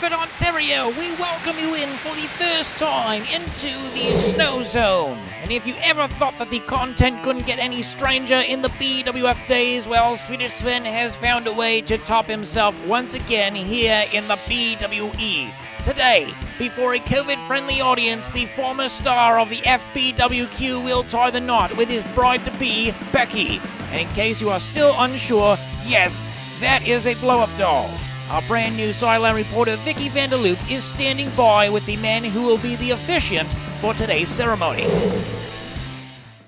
Stratford, Ontario, we welcome you in for the first time into the snow zone. And if you ever thought that the content couldn't get any stranger in the BWF days, well, Swedish Sven has found a way to top himself once again here in the BWE. Today, before a COVID-friendly audience, the former star of the FBWQ will tie the knot with his bride-to-be, Becky. And in case you are still unsure, yes, that is a blow-up doll. Our brand new sideline reporter Vicky Vanderloop is standing by with the man who will be the officiant for today's ceremony.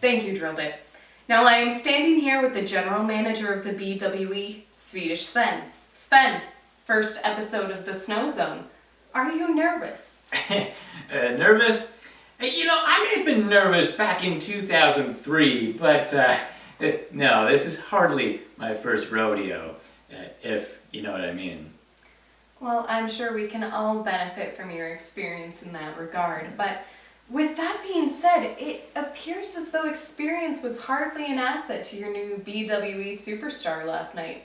Thank you, Drill Bit. Now I am standing here with the general manager of the BWE, Swedish Sven. Sven, first episode of the Snow Zone. Are you nervous? Nervous? You know, I may have been nervous back in 2003, but no, this is hardly my first rodeo, if you know what I mean. Well, I'm sure we can all benefit from your experience in that regard, but with that being said, it appears as though experience was hardly an asset to your new BWE superstar last night.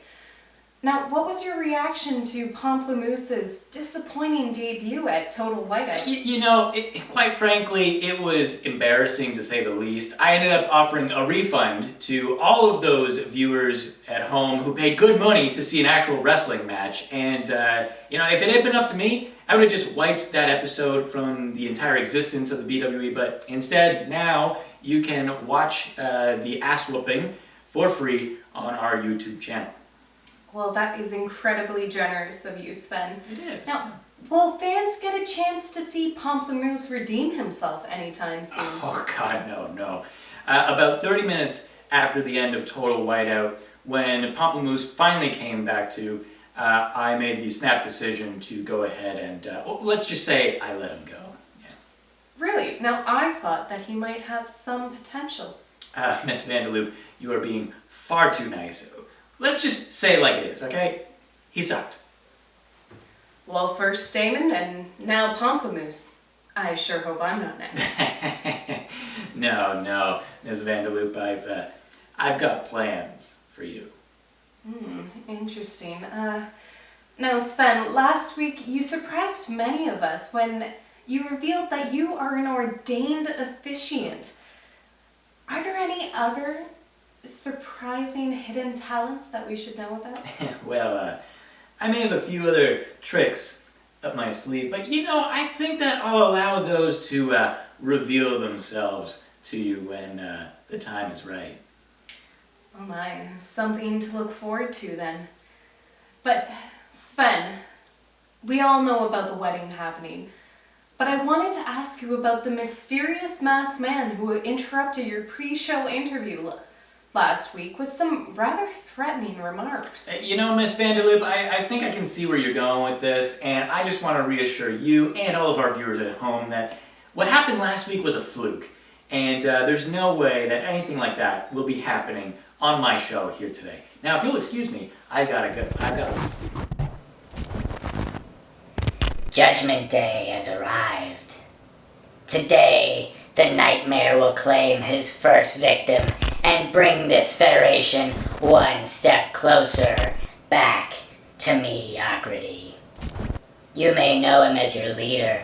Now, what was your reaction to Pomp le Moose's disappointing debut at Total WhiteOut? You know, quite frankly, it was embarrassing to say the least. I ended up offering a refund to all of those viewers at home who paid good money to see an actual wrestling match. And, you know, if it had been up to me, I would have just wiped that episode from the entire existence of the BWE. But instead, now you can watch the ass whooping for free on our YouTube channel. Well, that is incredibly generous of you, Sven. It is. Now, will fans get a chance to see Pomp le Moose redeem himself anytime soon? Oh, God, no. About 30 minutes after the end of Total WhiteOut, when Pomp le Moose finally came back to, I made the snap decision to go ahead and, well, let's just say I let him go. Yeah. Really? Now, I thought that he might have some potential. Miss Vanderloop, you are being far too nice. Let's just say it like it is, okay? He sucked. Well, first Damon and now Pomp le Moose. I sure hope I'm not next. No, Miss Vanderloop, I've got plans for you. Interesting. Now, Sven, last week you surprised many of us when you revealed that you are an ordained officiant. Are there any other surprising hidden talents that we should know about? Well, I may have a few other tricks up my sleeve, but you know, I think that I'll allow those to reveal themselves to you when the time is right. Oh my, something to look forward to then. But, Sven, we all know about the wedding happening, but I wanted to ask you about the mysterious masked man who interrupted your pre-show interview last week with some rather threatening remarks. You know, Miss Vanderloop, I think I can see where you're going with this, and I just want to reassure you and all of our viewers at home that what happened last week was a fluke, and there's no way that anything like that will be happening on my show here today. Now, if you'll excuse me, I've got to go. Judgment Day has arrived. Today, the Nightmare will claim his first victim and bring this federation one step closer back to mediocrity. You may know him as your leader,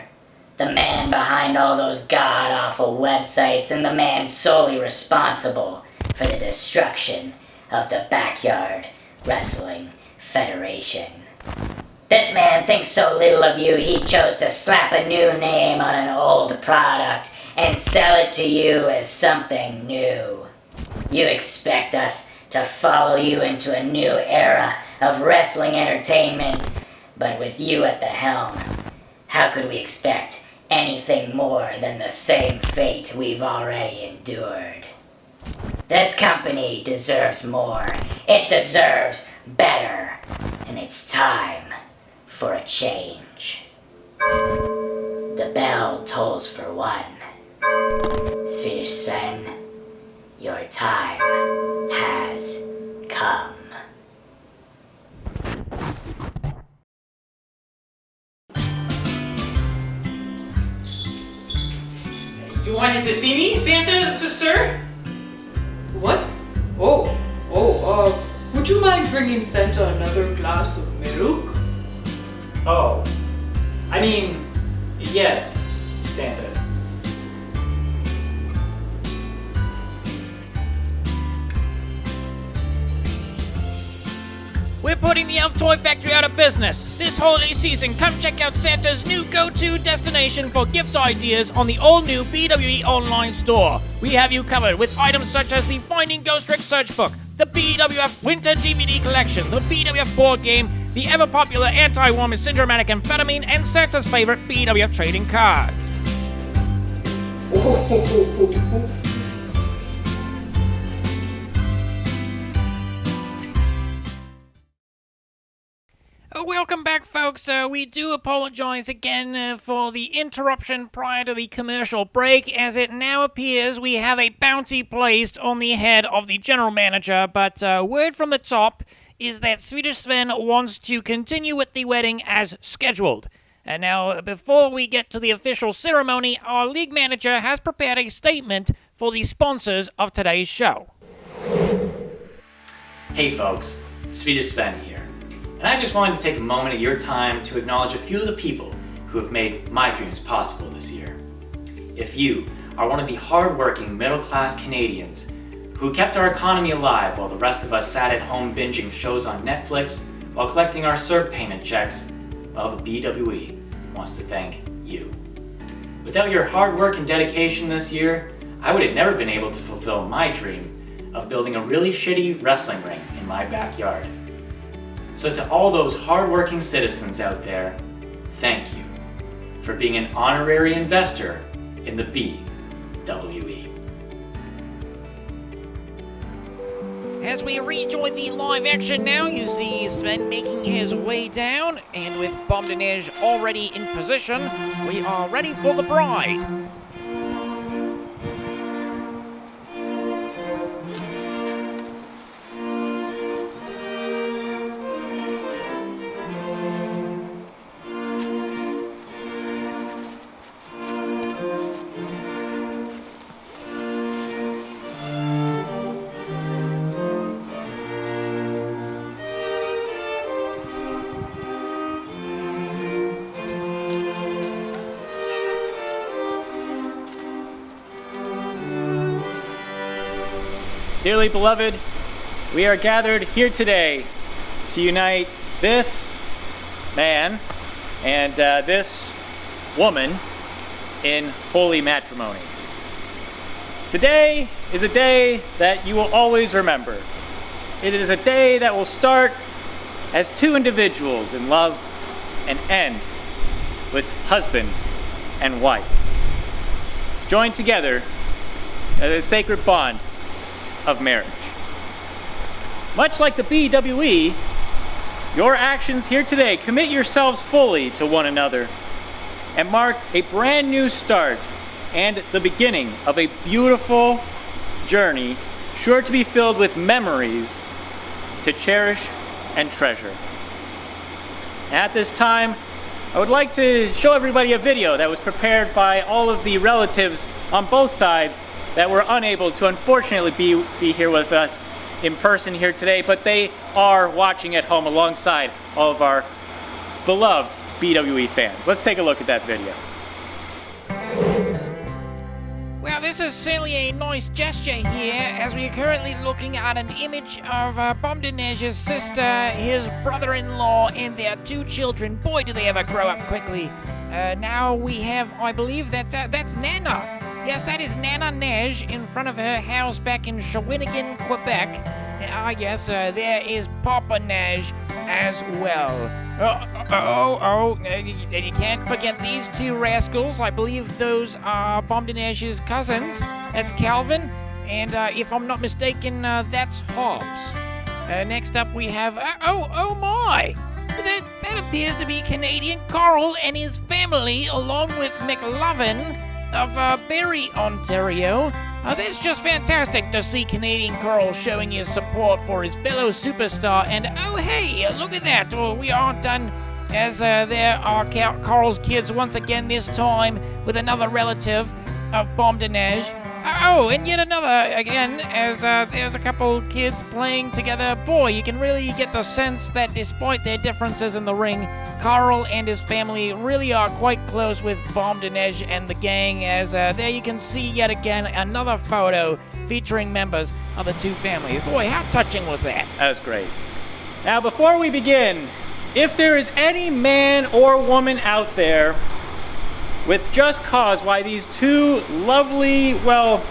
the man behind all those god-awful websites and the man solely responsible for the destruction of the Backyard Wrestling Federation. This man thinks so little of you, he chose to slap a new name on an old product and sell it to you as something new. You expect us to follow you into a new era of wrestling entertainment, but with you at the helm, how could we expect anything more than the same fate we've already endured? This company deserves more. It deserves better. And it's time for a change. The bell tolls for one. Swedish Sven, your time has come. You wanted to see me, Santa, sir? What? Would you mind bringing Santa another glass of milk? Oh, I mean, yes, Santa. We're putting the Elf Toy Factory out of business. This holiday season, come check out Santa's new go-to destination for gift ideas on the all-new BWE online store. We have you covered with items such as the Finding Ghost Trick Search Book, the BWF Winter DVD Collection, the BWF board game, the ever-popular Anti-Woman Syndromatic Amphetamine, and Santa's favorite BWF trading cards. Welcome back, folks. We do apologize again for the interruption prior to the commercial break, as it now appears we have a bounty placed on the head of the general manager, but word from the top is that Swedish Sven wants to continue with the wedding as scheduled. And now, before we get to the official ceremony, our league manager has prepared a statement for the sponsors of today's show. Hey folks, Swedish Sven here. And I just wanted to take a moment of your time to acknowledge a few of the people who have made my dreams possible this year. If you are one of the hard-working middle-class Canadians who kept our economy alive while the rest of us sat at home binging shows on Netflix while collecting our CERB payment checks, well, the BWE wants to thank you. Without your hard work and dedication this year, I would have never been able to fulfill my dream of building a really shitty wrestling ring in my backyard. So to all those hard-working citizens out there, thank you for being an honorary investor in the BWE. As we rejoin the live action now, you see Sven making his way down, and with Bom de Neige already in position, we are ready for the bride. Dearly beloved, we are gathered here today to unite this man and this woman in holy matrimony. Today is a day that you will always remember. It is a day that will start as two individuals in love and end with husband and wife, joined together as a sacred bond of marriage. Much like the BWE, your actions here today commit yourselves fully to one another and mark a brand new start and the beginning of a beautiful journey sure to be filled with memories to cherish and treasure. At this time, I would like to show everybody a video that was prepared by all of the relatives on both sides that were unable to unfortunately be here with us in person here today, but they are watching at home alongside all of our beloved BWE fans. Let's take a look at that video. Well, this is certainly a nice gesture here, as we are currently looking at an image of Bom de Neige's sister, his brother-in-law, and their two children. Boy, do they ever grow up quickly. Now we have, I believe that's Nana. Yes, that is Nana Neige in front of her house back in Shawinigan, Quebec. Yes, there is Papa Neige as well. You can't forget these two rascals. I believe those are Bom de Neige's cousins. That's Calvin, and if I'm not mistaken, that's Hobbs. Next up we have, oh my! That appears to be Canadian Coral and his family, along with McLovin of Barrie, Ontario. That's just fantastic to see Canadian Coral showing his support for his fellow superstar. And oh hey, look at that! We aren't done, as there are Coral's kids once again, this time with another relative of Bom de Neige. Oh, and yet another, again, as there's a couple kids playing together. Boy, you can really get the sense that despite their differences in the ring, Carl and his family really are quite close with Bom de Neige and the gang, as there you can see yet again another photo featuring members of the two families. Boy, how touching was that? That was great. Now, before we begin, if there is any man or woman out there with just cause why these two lovely, well,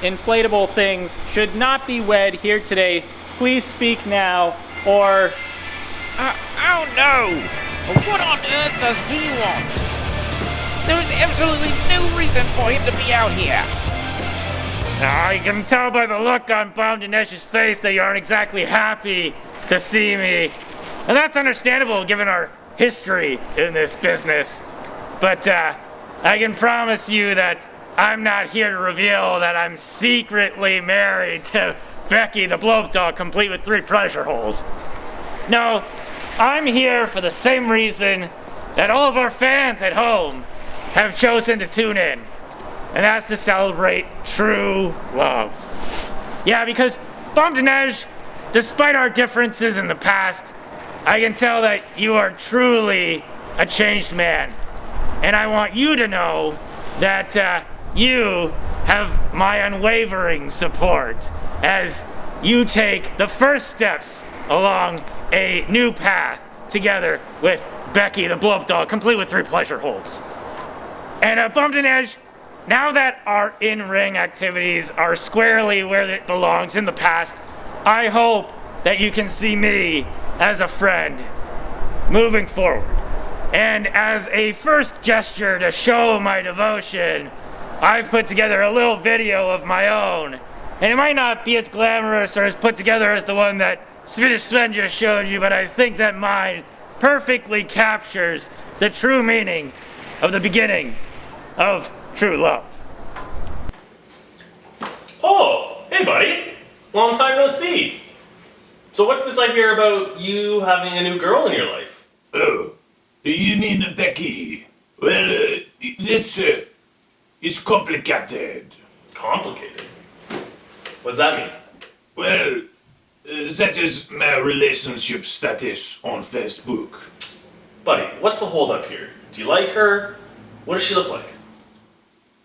inflatable things should not be wed here today, please speak now, or... Oh no! What on earth does he want? There is absolutely no reason for him to be out here. I can tell by the look on Bom de Neige's face that you aren't exactly happy to see me. And that's understandable given our history in this business. But I can promise you that I'm not here to reveal that I'm secretly married to Becky the Blope Dog, complete with 3 pleasure holes. No, I'm here for the same reason that all of our fans at home have chosen to tune in. And that's to celebrate true love. Yeah, because Bom de Neige, despite our differences in the past, I can tell that you are truly a changed man. And I want you to know that you have my unwavering support as you take the first steps along a new path together with Becky the Blope Dog, complete with 3 pleasure holes. And Bom de Neige, now that our in-ring activities are squarely where it belongs in the past, I hope that you can see me as a friend moving forward. And as a first gesture to show my devotion, I've put together a little video of my own. And it might not be as glamorous or as put together as the one that Sven just showed you, but I think that mine perfectly captures the true meaning of the beginning of true love. Oh, hey buddy. Long time no see. So what's this I hear about you having a new girl in your life? Oh, you mean Becky? Well, it's complicated. Complicated? What's that mean? Well, that is my relationship status on Facebook. Buddy, what's the hold up here? Do you like her? What does she look like?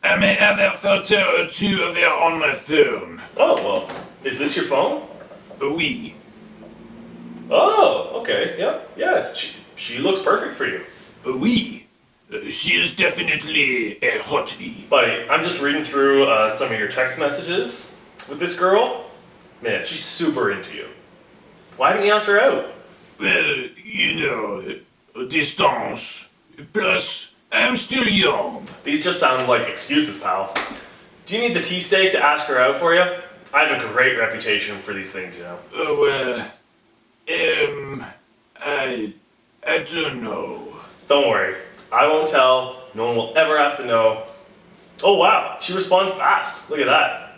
I may have a photo or 2 of her on my phone. Oh, well, is this your phone? Oui. Oh, okay, yeah, she looks perfect for you. Oui. She is definitely a hottie. Buddy, I'm just reading through some of your text messages with this girl. Man, she's super into you. Why haven't you asked her out? Well, you know, distance. Plus, I'm still young. These just sound like excuses, pal. Do you need the tea steak to ask her out for you? I have a great reputation for these things, you know. I don't know. Don't worry. I won't tell. No one will ever have to know. Oh wow, she responds fast. Look at that.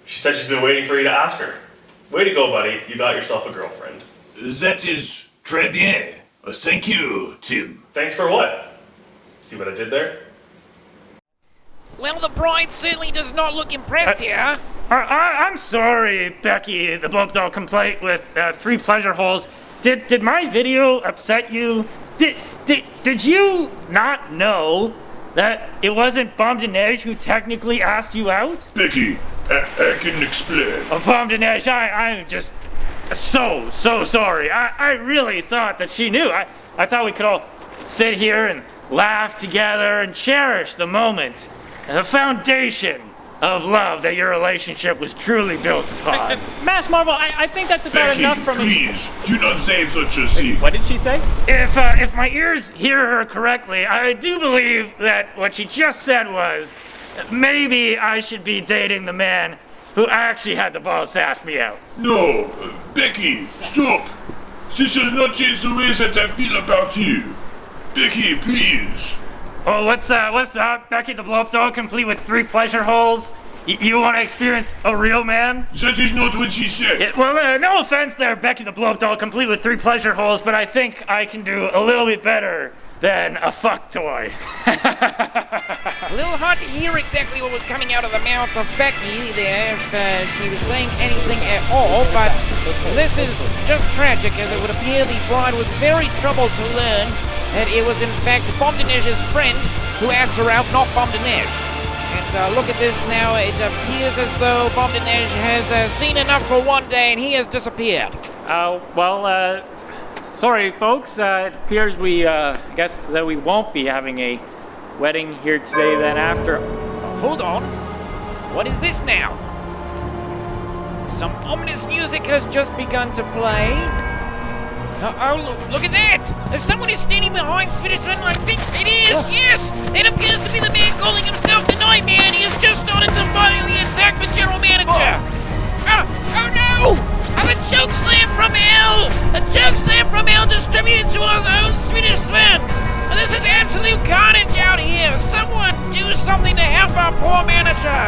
She said she's been waiting for you to ask her. Way to go, buddy. You got yourself a girlfriend. That is très bien. Thank you, Tim. Thanks for what? See what I did there? Well, the bride certainly does not look impressed here. I'm sorry, Becky the Blope Dog, complete with 3 pleasure holes. Did my video upset you? Did you not know that it wasn't Bom de Neige who technically asked you out? Becky, I can explain. Bom de Neige, I'm just so sorry. I really thought that she knew. I thought we could all sit here and laugh together and cherish the moment. The foundation of love that your relationship was truly built upon. Mass Marvel, I think that's about Becky, enough from me. please, do not say such a thing. What did she say? If my ears hear her correctly, I do believe that what she just said was, maybe I should be dating the man who actually had the balls to ask me out. No, Becky, stop. This shall not change the way that I feel about you. Becky, please. Oh, what's up? Becky the Blope Dog, complete with 3 pleasure holes? You want to experience a real man? That is not what she said. No offense there, Becky the Blope Dog, complete with 3 pleasure holes, but I think I can do a little bit better than a fuck toy. A little hard to hear exactly what was coming out of the mouth of Becky there, if she was saying anything at all, but this is just tragic, as it would appear the bride was very troubled to learn that it was in fact Bom de Neige's friend who asked her out, not Bom de Neige. And look at this now, it appears as though Bom de Neige has seen enough for one day and he has disappeared. Sorry folks, it appears we, guess that we won't be having a wedding here today then after. Hold on. What is this now? Some ominous music has just begun to play. Look at that! There's someone who's standing behind Swedish Sven, I think it is, yes! That appears to be the man calling himself the Nightmare, and he has just started to violently attack the general manager! Oh no! A choke slam from hell! A choke slam from hell distributed to our own Swedish Sven! This is absolute carnage out here! Someone do something to help our poor manager!